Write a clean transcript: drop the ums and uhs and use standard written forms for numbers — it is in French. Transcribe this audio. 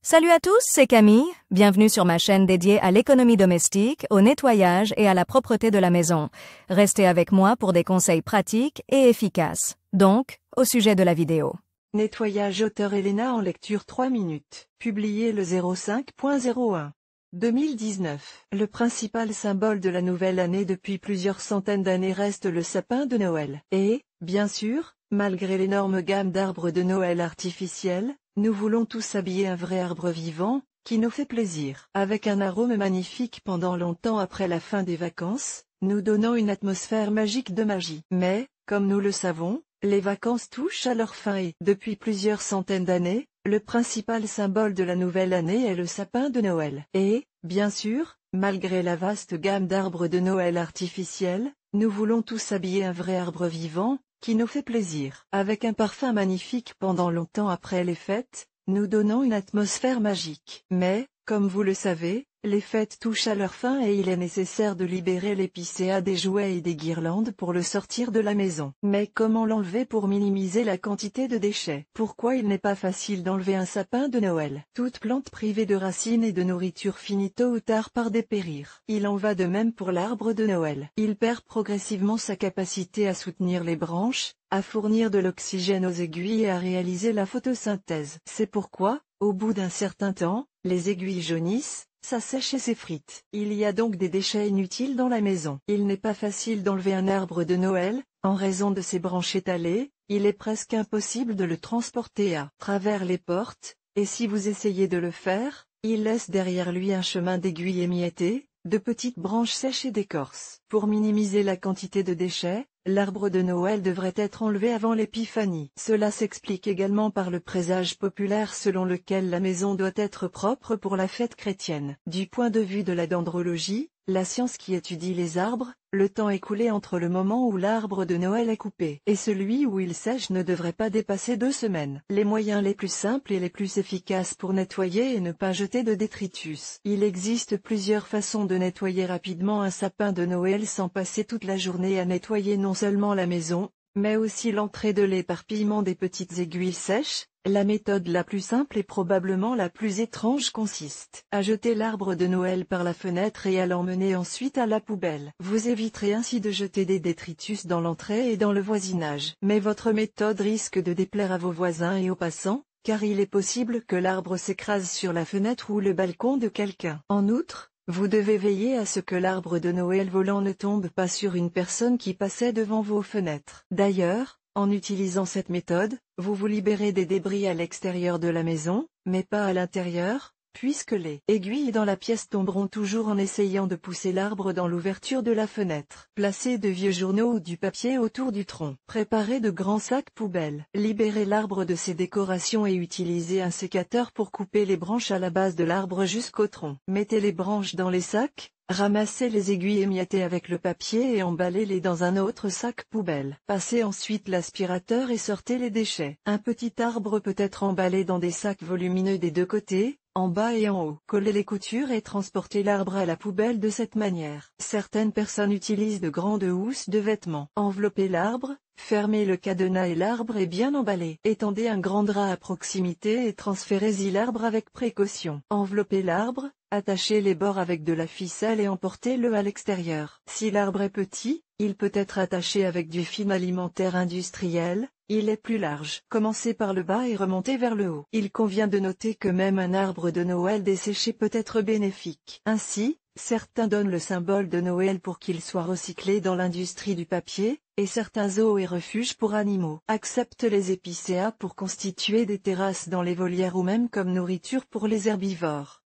Salut à tous, c'est Camille. Bienvenue sur ma chaîne dédiée à l'économie domestique, au nettoyage et à la propreté de la maison. Restez avec moi pour des conseils pratiques et efficaces. Donc, au sujet de la vidéo. Nettoyage auteur Elena en lecture 3 minutes. Publié le 05.01. 2019. Le principal symbole de la nouvelle année depuis plusieurs centaines d'années reste le sapin de Noël. Et, bien sûr, malgré l'énorme gamme d'arbres de Noël artificiels, nous voulons tous habiller un vrai arbre vivant, qui nous fait plaisir. Avec un arôme magnifique pendant longtemps après la fin des vacances, nous donnons une atmosphère magique de magie. Mais, comme nous le savons, les vacances touchent à leur fin et, depuis plusieurs centaines d'années, le principal symbole de la nouvelle année est le sapin de Noël. Et, bien sûr, malgré la vaste gamme d'arbres de Noël artificiels, nous voulons tous habiller un vrai arbre vivant, qui nous fait plaisir. Avec un parfum magnifique pendant longtemps après les fêtes, nous donnons une atmosphère magique. Mais, comme vous le savez, les fêtes touchent à leur fin et il est nécessaire de libérer l'épicéa des jouets et des guirlandes pour le sortir de la maison. Mais comment l'enlever pour minimiser la quantité de déchets? Pourquoi il n'est pas facile d'enlever un sapin de Noël? Toute plante privée de racines et de nourriture finit tôt ou tard par dépérir. Il en va de même pour l'arbre de Noël. Il perd progressivement sa capacité à soutenir les branches, à fournir de l'oxygène aux aiguilles et à réaliser la photosynthèse. C'est pourquoi, au bout d'un certain temps, les aiguilles jaunissent, s'assèchent et s'effritent. Il y a donc des déchets inutiles dans la maison. Il n'est pas facile d'enlever un arbre de Noël, en raison de ses branches étalées, il est presque impossible de le transporter à travers les portes, et si vous essayez de le faire, il laisse derrière lui un chemin d'aiguilles émiettées, de petites branches sèches et d'écorce. Pour minimiser la quantité de déchets, l'arbre de Noël devrait être enlevé avant l'épiphanie. Cela s'explique également par le présage populaire selon lequel la maison doit être propre pour la fête chrétienne. Du point de vue de la dendrologie, la science qui étudie les arbres, le temps écoulé entre le moment où l'arbre de Noël est coupé et celui où il sèche ne devrait pas dépasser 2 semaines. Les moyens les plus simples et les plus efficaces pour nettoyer et ne pas jeter de détritus. Il existe plusieurs façons de nettoyer rapidement un sapin de Noël sans passer toute la journée à nettoyer non seulement la maison, mais aussi l'entrée de l'éparpillement des petites aiguilles sèches. La méthode la plus simple et probablement la plus étrange consiste à jeter l'arbre de Noël par la fenêtre et à l'emmener ensuite à la poubelle. Vous éviterez ainsi de jeter des détritus dans l'entrée et dans le voisinage. Mais votre méthode risque de déplaire à vos voisins et aux passants, car il est possible que l'arbre s'écrase sur la fenêtre ou le balcon de quelqu'un. En outre, vous devez veiller à ce que l'arbre de Noël volant ne tombe pas sur une personne qui passait devant vos fenêtres. D'ailleurs, en utilisant cette méthode, vous vous libérez des débris à l'extérieur de la maison, mais pas à l'intérieur, puisque les aiguilles dans la pièce tomberont toujours en essayant de pousser l'arbre dans l'ouverture de la fenêtre. Placez de vieux journaux ou du papier autour du tronc. Préparez de grands sacs poubelles. Libérez l'arbre de ses décorations et utilisez un sécateur pour couper les branches à la base de l'arbre jusqu'au tronc. Mettez les branches dans les sacs. Ramassez les aiguilles émiettées avec le papier et emballez-les dans un autre sac poubelle. Passez ensuite l'aspirateur et sortez les déchets. Un petit arbre peut être emballé dans des sacs volumineux des deux côtés, en bas et en haut. Collez les coutures et transportez l'arbre à la poubelle de cette manière. Certaines personnes utilisent de grandes housses de vêtements. Enveloppez l'arbre, fermez le cadenas et l'arbre est bien emballé. Étendez un grand drap à proximité et transférez-y l'arbre avec précaution. Enveloppez l'arbre, attachez les bords avec de la ficelle et emportez-le à l'extérieur. Si l'arbre est petit, il peut être attaché avec du film alimentaire industriel. Il est plus large. Commencez par le bas et remontez vers le haut. Il convient de noter que même un arbre de Noël desséché peut être bénéfique. Ainsi, certains donnent le symbole de Noël pour qu'il soit recyclé dans l'industrie du papier, et certains zoos et refuges pour animaux acceptent les épicéas pour constituer des terrasses dans les volières ou même comme nourriture pour les herbivores.